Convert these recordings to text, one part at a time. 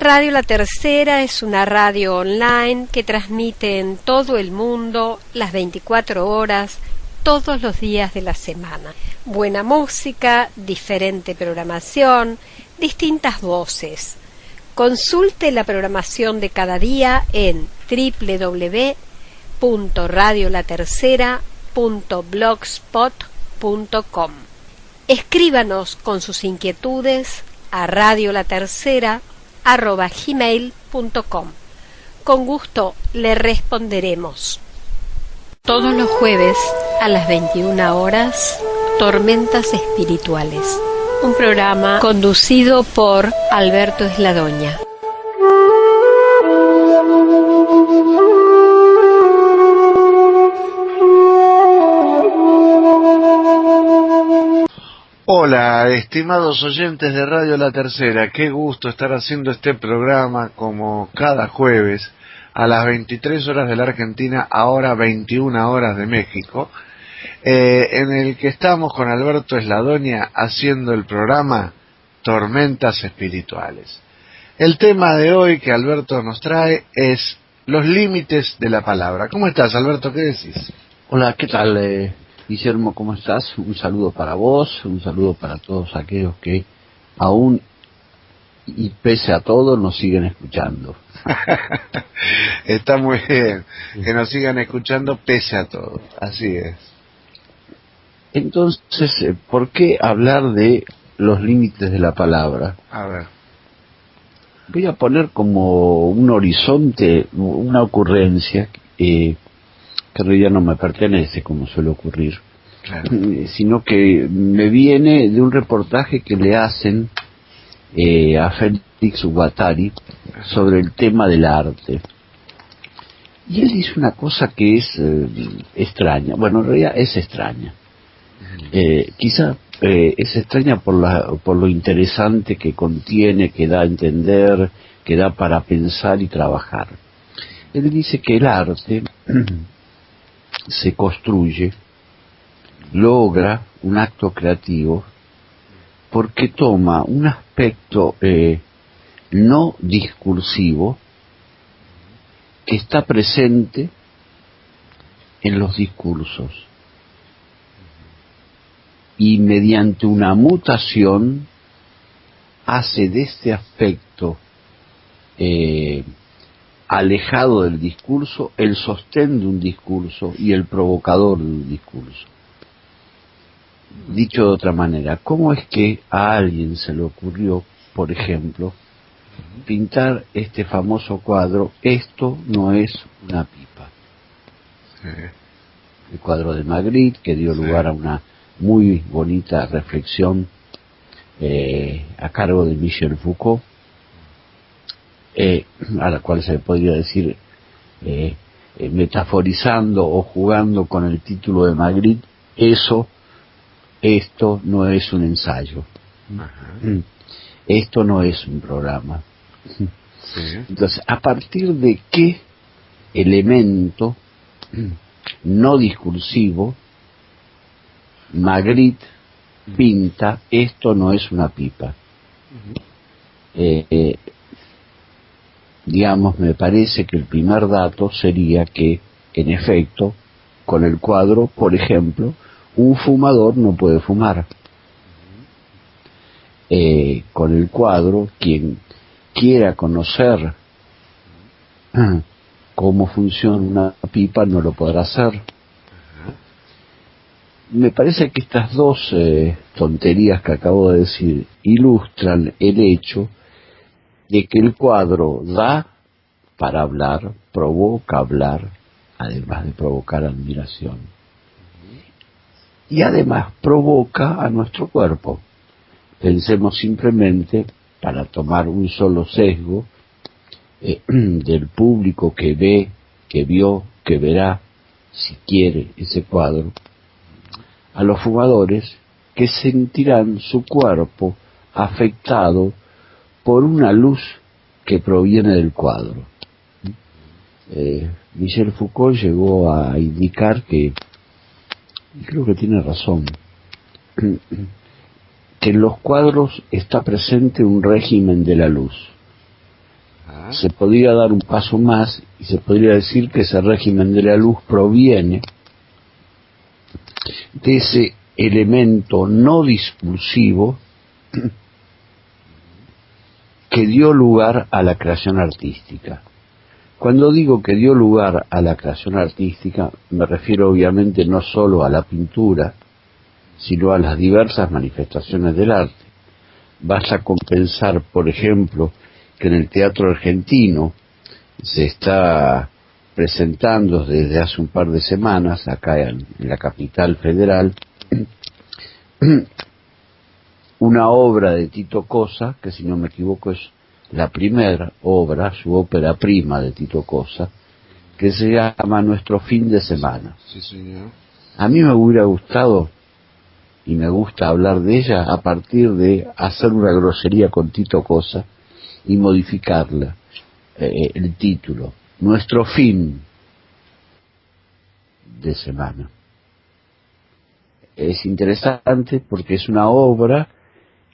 Radio La Tercera es una radio online que transmite en todo el mundo las 24 horas, todos los días de la semana. Buena música, diferente programación, distintas voces. Consulte la programación de cada día en www.radiolatercera.blogspot.com. Escríbanos con sus inquietudes a radiolatercera@gmail.com. Con gusto le responderemos. Todos los jueves a las 21 horas, Tormentas Espirituales. Un programa conducido por Alberto Esladoña. Hola, estimados oyentes de Radio La Tercera, qué gusto estar haciendo este programa como cada jueves a las 23 horas de la Argentina, ahora 21 horas de México, en el que estamos con Alberto Esladoña haciendo el programa Tormentas Espirituales. El tema de hoy que Alberto nos trae es los límites de la palabra. ¿Cómo estás, Alberto? ¿Qué decís? Hola, ¿qué tal, Guillermo? ¿Cómo estás? Un saludo para vos, un saludo para todos aquellos que aún y pese a todo nos siguen escuchando. Está muy bien, que nos sigan escuchando pese a todo, así es. Entonces, ¿por qué hablar de los límites de la palabra? A ver. Voy a poner como un horizonte, una ocurrencia que en realidad no me pertenece, como suele ocurrir, Claro. Sino que me viene de un reportaje que le hacen a Félix Guattari sobre el tema del arte. Y él dice una cosa que es extraña. Bueno, en realidad es extraña. Quizá es extraña por lo interesante que contiene, que da a entender, que da para pensar y trabajar. Él dice que el arte se construye, logra un acto creativo, porque toma un aspecto no discursivo que está presente en los discursos y mediante una mutación hace de este aspecto alejado del discurso el sostén de un discurso y el provocador de un discurso. Dicho de otra manera, ¿cómo es que a alguien se le ocurrió, por ejemplo, pintar este famoso cuadro, Esto no es una pipa? Sí. El cuadro de Magritte, que dio lugar a una muy bonita reflexión a cargo de Michel Foucault, a la cual se podría decir, metaforizando o jugando con el título de Magritte, esto no es un ensayo. Ajá. Esto no es un programa. Sí. Entonces, ¿a partir de qué elemento no discursivo Magritte pinta Esto no es una pipa? Digamos, me parece que el primer dato sería que, en efecto, con el cuadro, por ejemplo, un fumador no puede fumar. Con el cuadro, quien quiera conocer cómo funciona una pipa no lo podrá hacer. Me parece que estas dos tonterías que acabo de decir ilustran el hecho de que el cuadro da para hablar, provoca hablar, además de provocar admiración. Y además provoca a nuestro cuerpo. Pensemos simplemente, para tomar un solo sesgo, del público que ve, que vio, que verá, si quiere, ese cuadro, a los fumadores que sentirán su cuerpo afectado por una luz que proviene del cuadro. Michel Foucault llegó a indicar que, y creo que tiene razón, que en los cuadros está presente un régimen de la luz. se podría dar un paso más y se podría decir que ese régimen de la luz proviene de ese elemento no discursivo que dio lugar a la creación artística. Cuando digo que dio lugar a la creación artística, me refiero obviamente no solo a la pintura, sino a las diversas manifestaciones del arte. Basta con pensar, por ejemplo, que en el teatro argentino se está presentando desde hace un par de semanas, acá en la capital federal, una obra de Tito Cosa, que si no me equivoco es la primera obra, su ópera prima de Tito Cosa, que se llama Nuestro fin de semana. Sí, señor. A mí me hubiera gustado, y me gusta hablar de ella, a partir de hacer una grosería con Tito Cosa y modificarla, el título, Nuestro fin de semana. Es interesante porque es una obra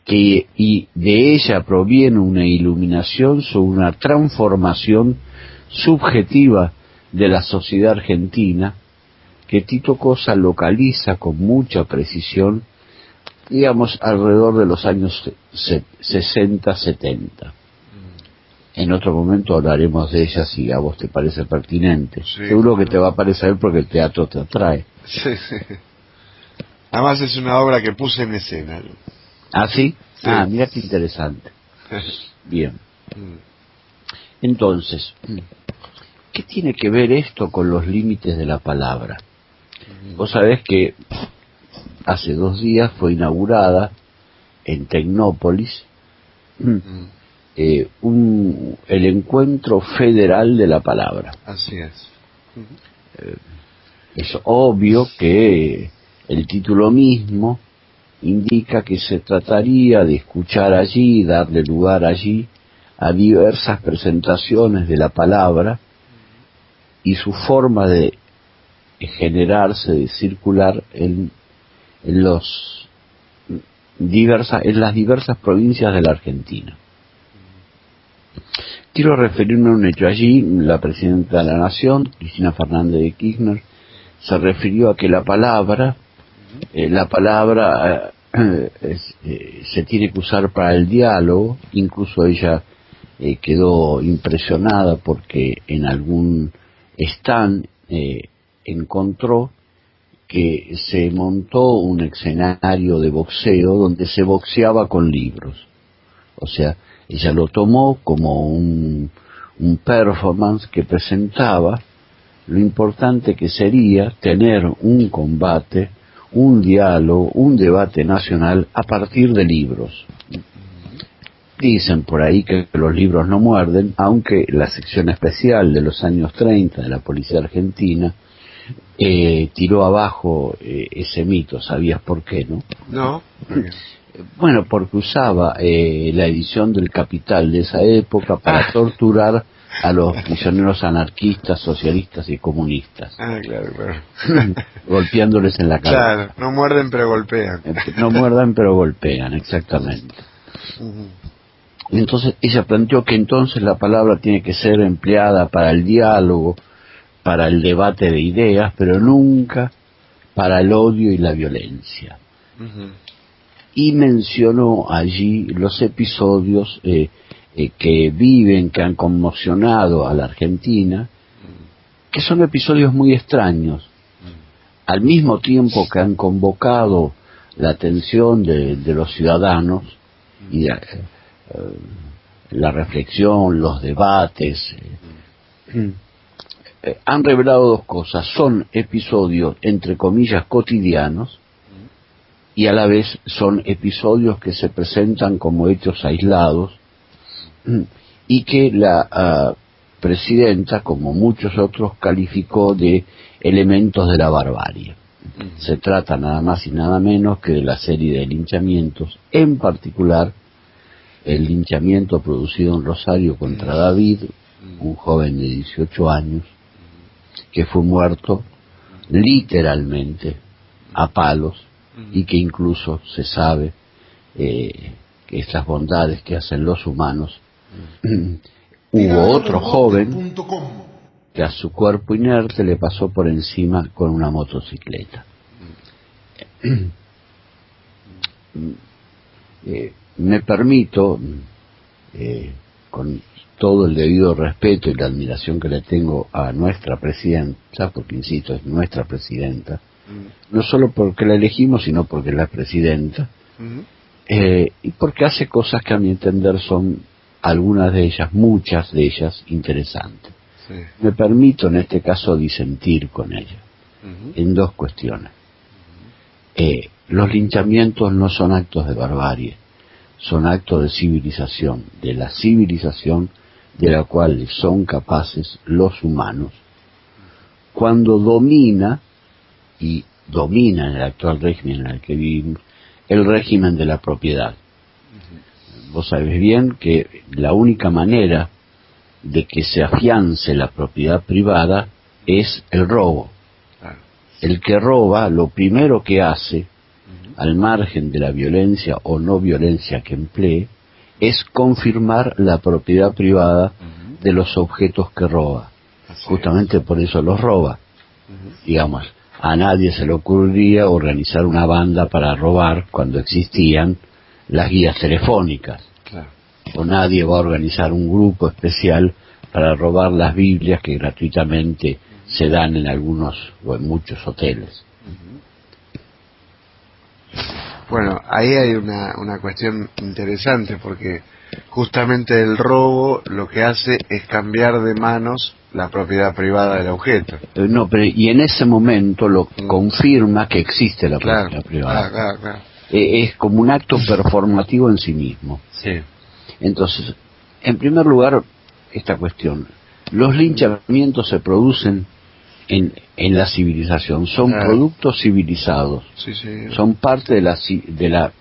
y de ella proviene una iluminación sobre una transformación subjetiva de la sociedad argentina que Tito Cosa localiza con mucha precisión, digamos, alrededor de los años 60-70. En otro momento hablaremos de ella si a vos te parece pertinente. Sí, seguro que te va a parecer porque el teatro te atrae. Sí, sí. Además es una obra que puse en escena. ¿Ah, sí? Sí. Ah, mira qué interesante. Bien. Entonces, ¿qué tiene que ver esto con los límites de la palabra? Vos sabés que hace 2 días fue inaugurada en Tecnópolis el Encuentro Federal de la Palabra. Así es. Es obvio que el título mismo indica que se trataría de escuchar allí, darle lugar allí a diversas presentaciones de la palabra y su forma de generarse, de circular en las diversas provincias de la Argentina. Quiero referirme a un hecho. Allí la presidenta de la Nación, Cristina Fernández de Kirchner, se refirió a que la palabra se tiene que usar para el diálogo. Incluso ella quedó impresionada porque en algún stand encontró que se montó un escenario de boxeo donde se boxeaba con libros. O sea, ella lo tomó como un performance que presentaba lo importante que sería tener un combate, un diálogo, un debate nacional a partir de libros. Dicen por ahí que los libros no muerden, aunque la sección especial de los años 30 de la Policía Argentina tiró abajo ese mito. ¿Sabías por qué, no? No. Bueno, porque usaba la edición del Capital de esa época para torturar a los prisioneros anarquistas, socialistas y comunistas. Ah, claro, claro. Golpeándoles en la cara. Claro, no muerden pero golpean. No muerdan pero golpean, exactamente. Y entonces ella planteó que entonces la palabra tiene que ser empleada para el diálogo, para el debate de ideas, pero nunca para el odio y la violencia. Y mencionó allí los episodios que han conmocionado a la Argentina, que son episodios muy extraños, al mismo tiempo que han convocado la atención de los ciudadanos y la reflexión, los debates. Han revelado 2 cosas: son episodios entre comillas cotidianos y a la vez son episodios que se presentan como hechos aislados y que la presidenta, como muchos otros, calificó de elementos de la barbarie. Se trata nada más y nada menos que de la serie de linchamientos, en particular el linchamiento producido en Rosario contra David, un joven de 18 años, que fue muerto literalmente a palos, y que incluso se sabe que estas bondades que hacen los humanos, hubo otro joven que a su cuerpo inerte le pasó por encima con una motocicleta. Me permito, con todo el debido respeto y la admiración que le tengo a nuestra presidenta, porque insisto, es nuestra presidenta, no solo porque la elegimos, sino porque es la presidenta, y porque hace cosas que a mi entender son algunas de ellas, muchas de ellas, interesantes. Sí. Me permito en este caso disentir con ella en dos cuestiones. Los linchamientos no son actos de barbarie, son actos de civilización, de la civilización de la cual son capaces los humanos cuando domina, y domina en el actual régimen en el que vivimos, el régimen de la propiedad. Vos sabés bien que la única manera de que se afiance la propiedad privada es el robo. El que roba, lo primero que hace, al margen de la violencia o no violencia que emplee, es confirmar la propiedad privada de los objetos que roba. Justamente por eso los roba. Digamos, a nadie se le ocurriría organizar una banda para robar cuando existían las guías telefónicas. Claro. O nadie va a organizar un grupo especial para robar las Biblias que gratuitamente se dan en algunos o en muchos hoteles. Bueno, ahí hay una cuestión interesante, porque justamente el robo lo que hace es cambiar de manos la propiedad privada del objeto. No, pero y en ese momento lo confirma que existe la Claro, propiedad privada. claro. Es como un acto performativo en sí mismo. Sí. Entonces, en primer lugar, esta cuestión. Los linchamientos se producen en la civilización, son productos civilizados, Sí. son parte de la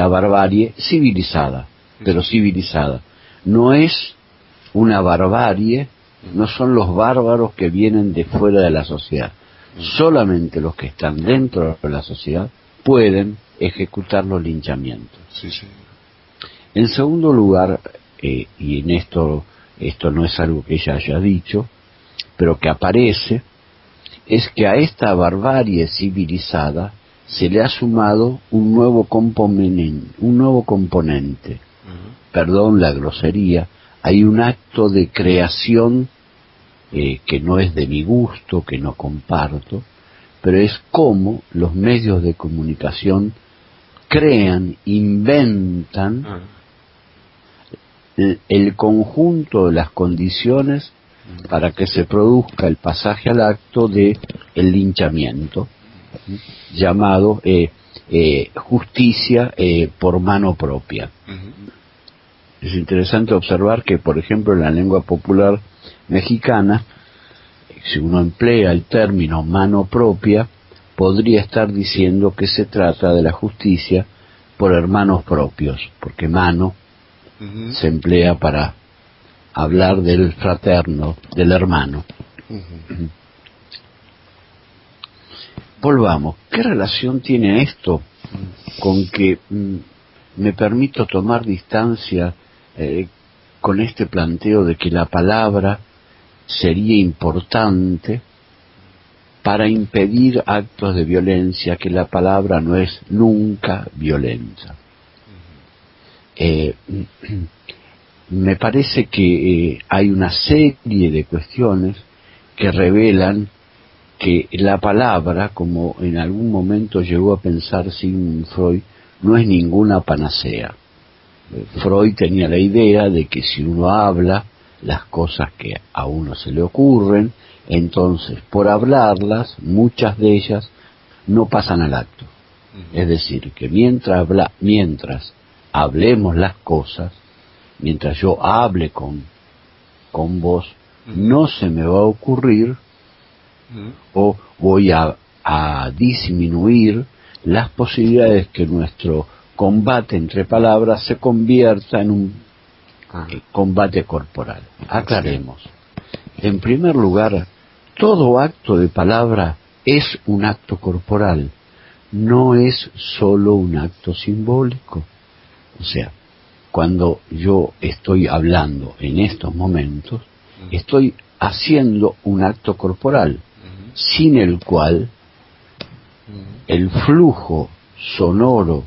barbarie civilizada, pero civilizada. No es una barbarie, no son los bárbaros que vienen de fuera de la sociedad. Solamente los que están dentro de la sociedad pueden ejecutar los linchamientos. Sí. En segundo lugar, y en esto no es algo que ella haya dicho, pero que aparece, es que a esta barbarie civilizada se le ha sumado un nuevo componente. Perdón la grosería, hay un acto de creación que no es de mi gusto, que no comparto, pero es como los medios de comunicación crean, inventan el conjunto de las condiciones para que se produzca el pasaje al acto de el linchamiento, llamado justicia por mano propia. Es interesante observar que, por ejemplo, en la lengua popular mexicana, si uno emplea el término mano propia, podría estar diciendo que se trata de la justicia por hermanos propios, porque mano se emplea para hablar del fraterno, del hermano. Volvamos, ¿qué relación tiene esto con que me permito tomar distancia con este planteo de que la palabra sería importante para impedir actos de violencia, que la palabra no es nunca violenta? Me parece que hay una serie de cuestiones que revelan que la palabra, como en algún momento llegó a pensar Sigmund Freud, no es ninguna panacea. Freud tenía la idea de que si uno habla las cosas que a uno se le ocurren, entonces por hablarlas, muchas de ellas no pasan al acto. Es decir, que mientras hablemos las cosas, mientras yo hable con vos, no se me va a ocurrir o voy a disminuir las posibilidades que nuestro combate entre palabras se convierta en un combate corporal. Aclaremos. En primer lugar, todo acto de palabra es un acto corporal, no es solo un acto simbólico. O sea, cuando yo estoy hablando en estos momentos, estoy haciendo un acto corporal, sin el cual el flujo sonoro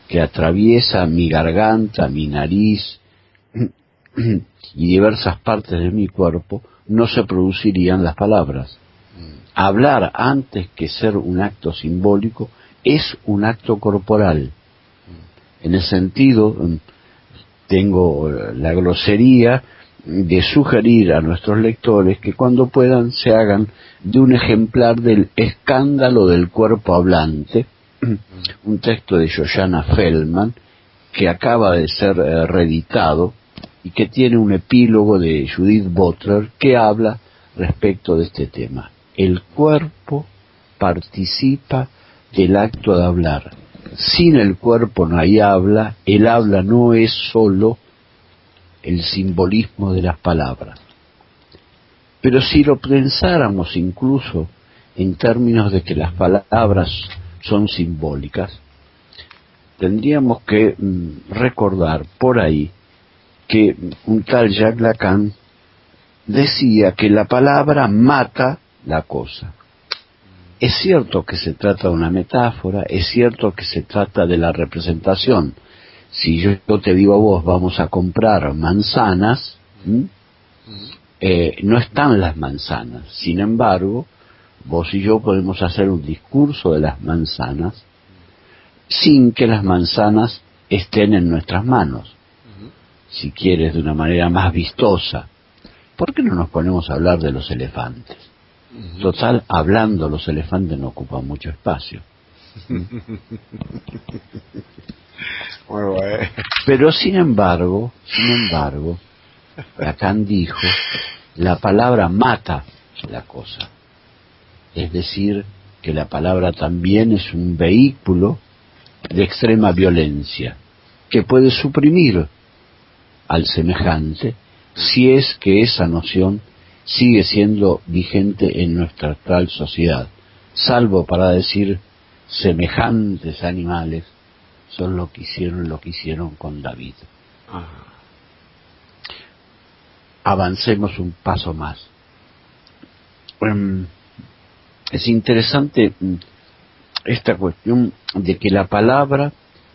que atraviesa mi garganta, mi nariz y diversas partes de mi cuerpo, no se producirían las palabras. Hablar, antes que ser un acto simbólico, es un acto corporal. En ese sentido, tengo la grosería de sugerir a nuestros lectores que cuando puedan se hagan de un ejemplar del Escándalo del cuerpo hablante, un texto de Josiana Feldman que acaba de ser reeditado y que tiene un epílogo de Judith Butler que habla respecto de este tema. El cuerpo participa del acto de hablar. Sin el cuerpo no hay habla. El habla no es solo el simbolismo de las palabras. Pero si lo pensáramos incluso en términos de que las palabras son simbólicas, tendríamos que recordar por ahí que un tal Jacques Lacan decía que la palabra mata la cosa. Es cierto que se trata de una metáfora, es cierto que se trata de la representación. Si yo te digo a vos, vamos a comprar manzanas, no están las manzanas. Sin embargo, vos y yo podemos hacer un discurso de las manzanas sin que las manzanas estén en nuestras manos. Si quieres, de una manera más vistosa. ¿Por qué no nos ponemos a hablar de los elefantes? Total, hablando, los elefantes no ocupan mucho espacio. Pero sin embargo, Lacan dijo, la palabra mata la cosa. Es decir, que la palabra también es un vehículo de extrema violencia, que puede suprimir al semejante, si es que esa noción sigue siendo vigente en nuestra actual sociedad, salvo para decir semejantes animales son lo que hicieron con David. Avancemos un paso más. Es interesante esta cuestión de que la palabra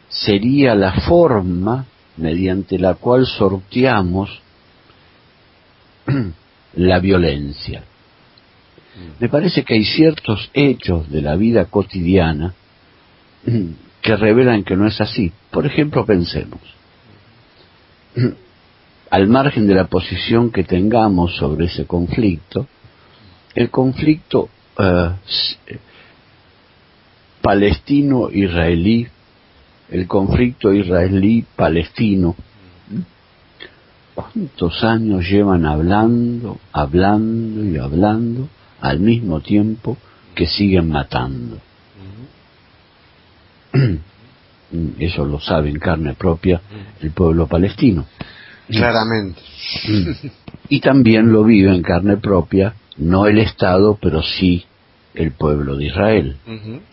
sería la forma mediante la cual sorteamos la violencia. Me parece que hay ciertos hechos de la vida cotidiana que revelan que no es así. Por ejemplo, pensemos, al margen de la posición que tengamos sobre ese conflicto, el conflicto palestino-israelí, el conflicto israelí-palestino, ¿cuántos años llevan hablando y hablando al mismo tiempo que siguen matando? Eso lo sabe en carne propia el pueblo palestino. Claramente. Y también lo vive en carne propia, no el Estado, pero sí el pueblo de Israel.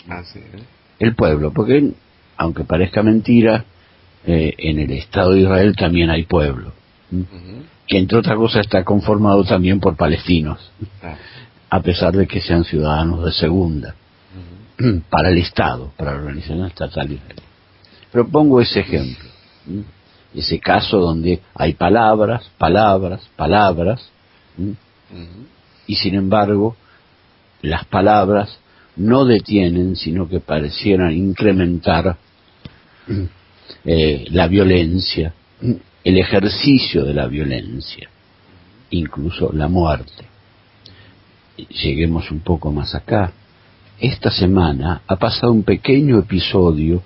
Así es. El pueblo, porque aunque parezca mentira, en el Estado de Israel también hay pueblo, que entre otras cosas está conformado también por palestinos, a pesar de que sean ciudadanos de segunda, para el Estado, para la organización estatal israelí. Pero pongo ese ejemplo, ese caso donde hay palabras, y sin embargo las palabras no detienen, sino que parecieran incrementar la violencia, el ejercicio de la violencia, incluso la muerte. Lleguemos un poco más acá. Esta semana ha pasado un pequeño episodio,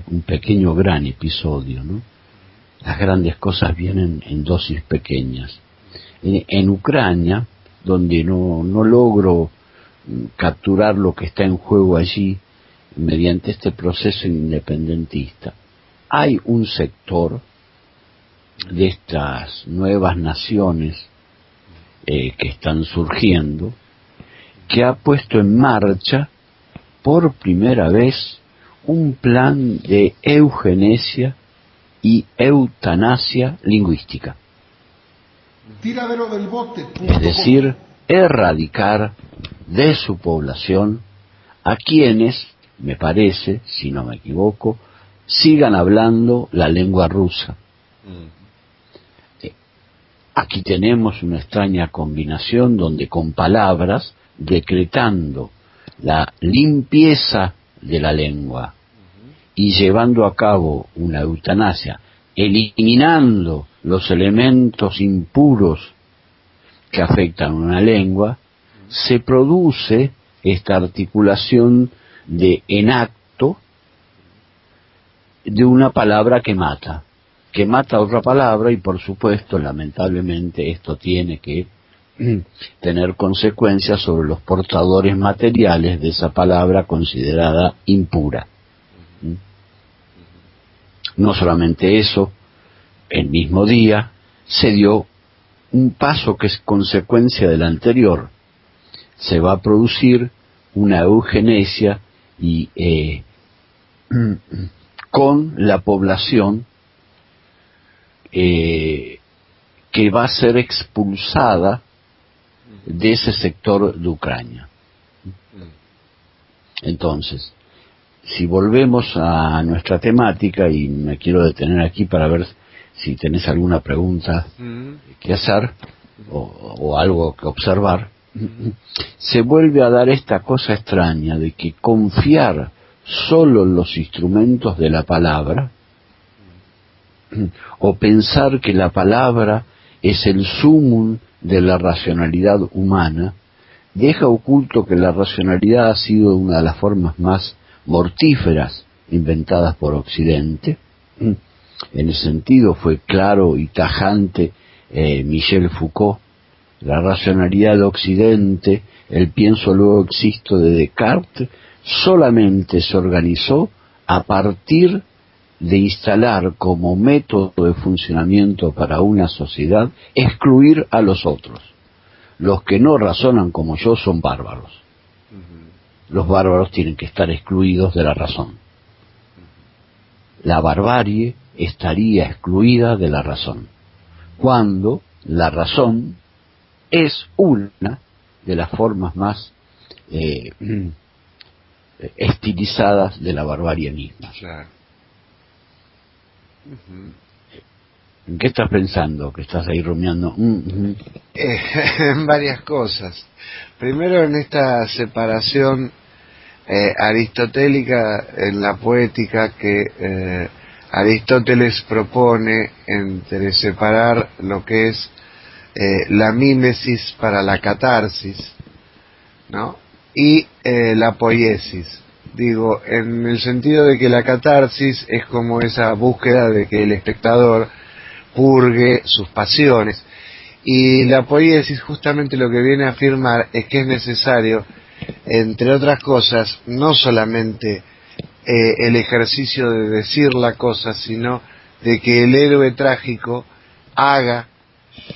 un pequeño gran episodio, ¿no? Las grandes cosas vienen en dosis pequeñas. En Ucrania, donde no logro capturar lo que está en juego allí mediante este proceso independentista, hay un sector de estas nuevas naciones que están surgiendo que ha puesto en marcha por primera vez un plan de eugenesia y eutanasia lingüística. Es decir, erradicar de su población a quienes, me parece, si no me equivoco, sigan hablando la lengua rusa. Aquí tenemos una extraña combinación donde con palabras, decretando la limpieza de la lengua y llevando a cabo una eutanasia, eliminando los elementos impuros que afectan una lengua, se produce esta articulación de en acto de una palabra que mata otra palabra, y por supuesto, lamentablemente, esto tiene que tener consecuencias sobre los portadores materiales de esa palabra considerada impura. No solamente eso, el mismo día se dio un paso que es consecuencia del anterior. Se va a producir una eugenesia y con la población que va a ser expulsada de ese sector de Ucrania. Entonces, si volvemos a nuestra temática, y me quiero detener aquí para ver si tenés alguna pregunta que hacer o algo que observar, se vuelve a dar esta cosa extraña de que confiar solo en los instrumentos de la palabra, o pensar que la palabra es el sumum de la racionalidad humana, deja oculto que la racionalidad ha sido una de las formas más mortíferas inventadas por Occidente. En ese sentido fue claro y tajante Michel Foucault. La racionalidad de Occidente, el pienso luego existo de Descartes, solamente se organizó a partir de instalar como método de funcionamiento para una sociedad excluir a los otros. Los que no razonan como yo son bárbaros. Los bárbaros tienen que estar excluidos de la razón. La barbarie estaría excluida de la razón, cuando la razón es una de las formas más estilizadas de la barbarie misma. Claro. ¿En qué estás pensando? Que estás ahí rumiando. En varias cosas. Primero, en esta separación aristotélica en la poética que Aristóteles propone entre separar lo que es la mímesis para la catarsis, ¿no? Y la poiesis. Digo, en el sentido de que la catarsis es como esa búsqueda de que el espectador purgue sus pasiones, y la poiesis justamente lo que viene a afirmar es que es necesario, entre otras cosas, no solamente el ejercicio de decir la cosa, sino de que el héroe trágico haga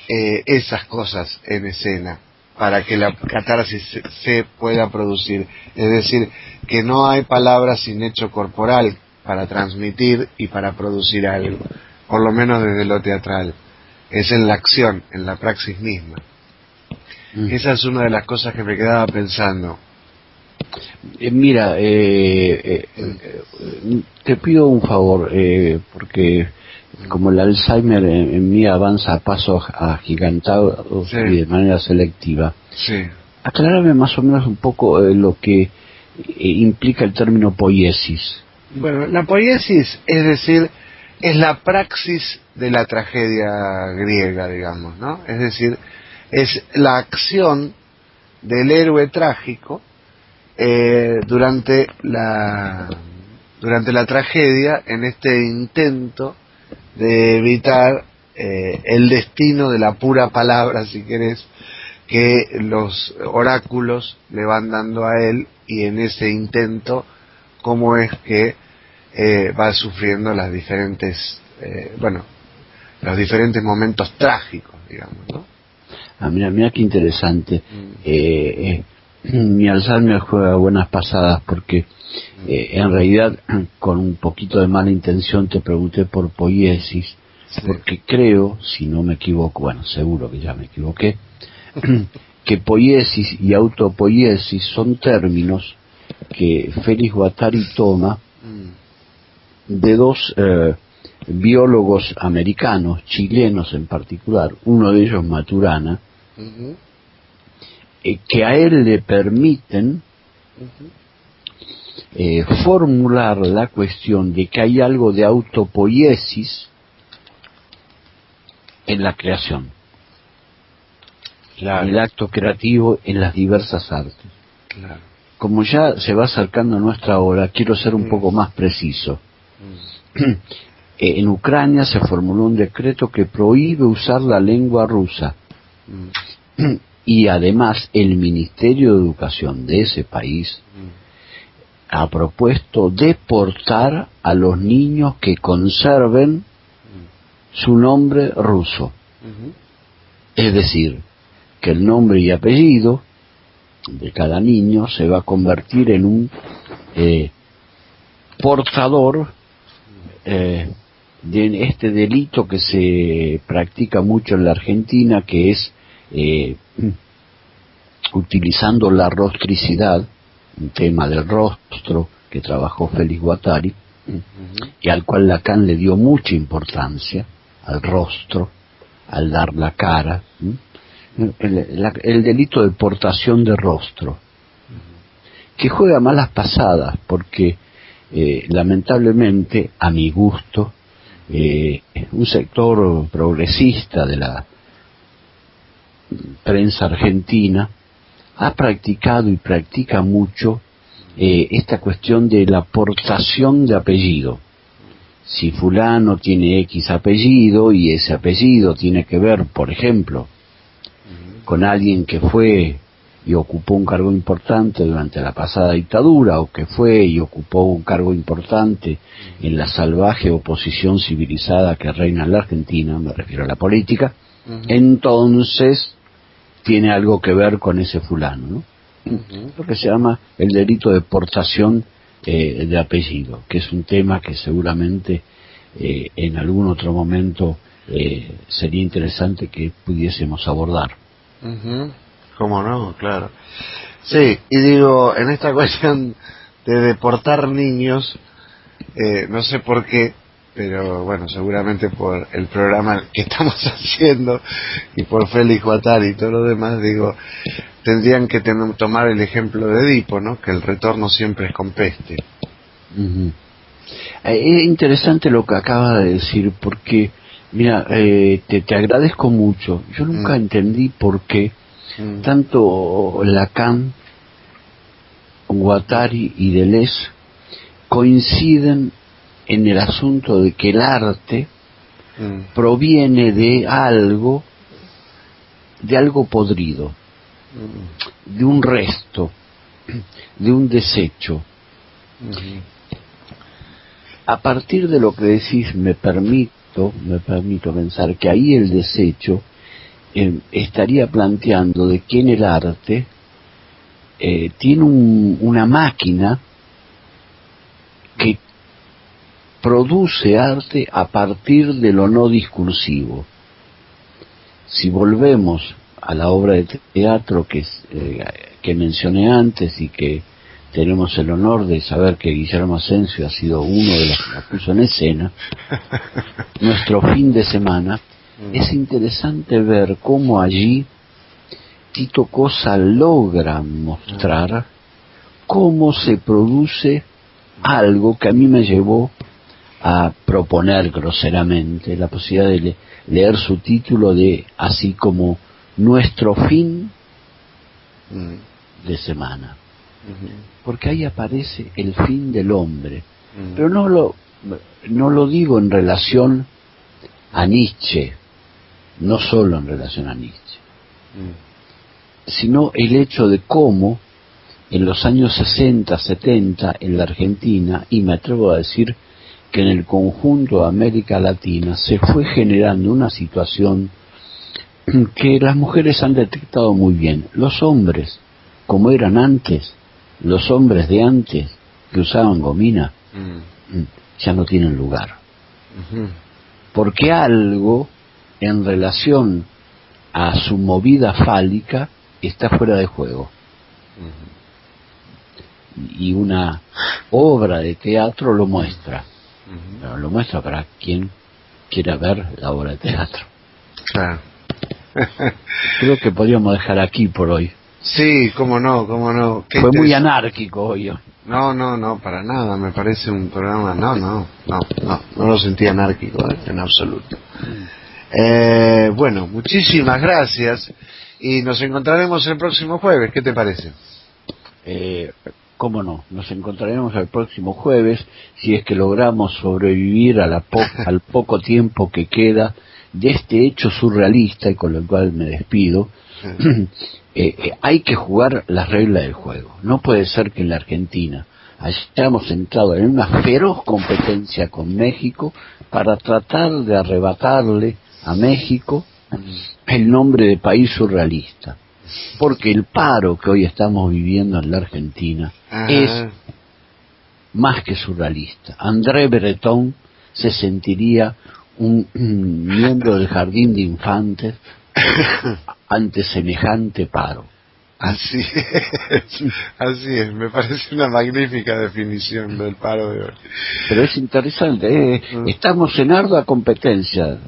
esas cosas en escena para que la catarsis se pueda producir. Es decir, que no hay palabras sin hecho corporal para transmitir y para producir algo, por lo menos desde lo teatral. Es en la acción, en la praxis misma. Esa es una de las cosas que me quedaba pensando. Mira, te pido un favor, porque como el Alzheimer en mí avanza a pasos agigantados, sí, y de manera selectiva, sí, aclárame más o menos un poco lo que implica el término poiesis. Bueno, la poiesis, es decir, es la praxis de la tragedia griega, digamos, ¿no? Es decir, es la acción del héroe trágico durante la tragedia, en este intento de evitar el destino de la pura palabra, si querés, que los oráculos le van dando a él, y en ese intento cómo es que va sufriendo las diferentes los diferentes momentos trágicos, digamos, ¿no? Mira qué interesante. mi Alzheimer juega buenas pasadas, porque en realidad con un poquito de mala intención te pregunté por poiesis, sí, porque creo, si no me equivoco, bueno, seguro que ya me equivoqué, que poiesis y autopoiesis son términos que Félix Guattari toma de dos biólogos americanos, chilenos en particular, uno de ellos Maturana, que a él le permiten formular la cuestión de que hay algo de autopoiesis en la creación, claro, el acto creativo en las diversas artes. Claro. Como ya se va acercando a nuestra hora, quiero ser un poco más preciso. En Ucrania se formuló un decreto que prohíbe usar la lengua rusa. Y además el Ministerio de Educación de ese país ha propuesto deportar a los niños que conserven su nombre ruso. Es decir, que el nombre y apellido de cada niño se va a convertir en un portador de este delito que se practica mucho en la Argentina, que es utilizando la rostricidad, un tema del rostro que trabajó Félix Guattari, y al cual Lacan le dio mucha importancia, al rostro, al dar la cara, el delito de portación de rostro, que juega malas pasadas, porque lamentablemente, a mi gusto, un sector progresista de la prensa argentina ha practicado y practica mucho esta cuestión de la portación de apellido. Si fulano tiene X apellido y ese apellido tiene que ver, por ejemplo, con alguien que fue y ocupó un cargo importante durante la pasada dictadura, o que fue y ocupó un cargo importante en la salvaje oposición civilizada que reina en la Argentina, me refiero a la política, entonces tiene algo que ver con ese fulano, ¿no? Lo que se llama el delito de portación de apellido, que es un tema que seguramente en algún otro momento sería interesante que pudiésemos abordar. ¿Cómo no? Claro. Sí, y digo, en esta cuestión de deportar niños, no sé por qué, pero bueno, seguramente por el programa que estamos haciendo y por Félix Guattari y todo lo demás, digo, tendrían que tomar el ejemplo de Edipo, ¿no? Que el retorno siempre es con peste. Es interesante lo que acaba de decir, porque, mira, te agradezco mucho. Yo nunca entendí por qué tanto Lacan, Guattari y Deleuze coinciden en el asunto de que el arte proviene de algo podrido, de un resto, de un desecho. A partir de lo que decís, me permito pensar que ahí el desecho estaría planteando de que en el arte tiene una máquina que produce arte a partir de lo no discursivo. Si volvemos a la obra de teatro que mencioné antes y que tenemos el honor de saber que Guillermo Asensio ha sido uno de los que la puso en escena, nuestro fin de semana, es interesante ver cómo allí Tito Cosa logra mostrar cómo se produce algo que a mí me llevó a proponer groseramente la posibilidad de leer su título de así como Nuestro fin de semana, porque ahí aparece el fin del hombre, pero no lo digo en relación a Nietzsche, no solo en relación a Nietzsche, sino el hecho de cómo en los años 60, 70 en la Argentina, y me atrevo a decir que en el conjunto de América Latina, se fue generando una situación que las mujeres han detectado muy bien. Los hombres como eran antes, los hombres de antes que usaban gomina, ya no tienen lugar. Porque algo en relación a su movida fálica está fuera de juego. Y una obra de teatro lo muestra. Pero lo muestra para quien quiera ver la obra de teatro. Claro. Creo que podríamos dejar aquí por hoy. Sí, cómo no. Fue muy anárquico hoy. No, para nada, me parece un programa, no lo sentí anárquico, en absoluto. Bueno, muchísimas gracias y nos encontraremos el próximo jueves, ¿qué te parece? Cómo no, nos encontraremos el próximo jueves si es que logramos sobrevivir al poco tiempo que queda de este hecho surrealista, y con lo cual me despido. Hay que jugar las reglas del juego. No puede ser que en la Argentina hayamos entrado en una feroz competencia con México para tratar de arrebatarle a México el nombre de país surrealista. Porque el paro que hoy estamos viviendo en la Argentina es más que surrealista. André Breton se sentiría un miembro del jardín de infantes ante semejante paro. Así es, me parece una magnífica definición del paro de hoy. Pero es interesante, estamos en ardua competencia.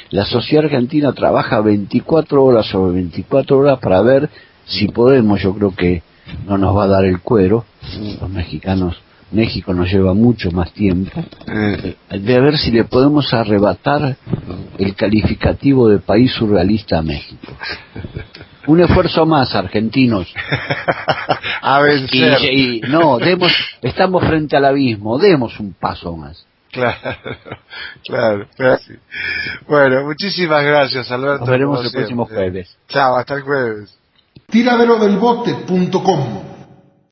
La sociedad argentina trabaja 24 horas sobre 24 horas para ver si podemos. Yo creo que no nos va a dar el cuero. Los mexicanos, México nos lleva mucho más tiempo, de ver si le podemos arrebatar el calificativo de país surrealista a México. Un esfuerzo más, argentinos. A vencer. Estamos frente al abismo, demos un paso más. Claro. Sí. Bueno, muchísimas gracias, Alberto. Nos veremos el próximo jueves. Chao, hasta el jueves. Tiraderodelbote.com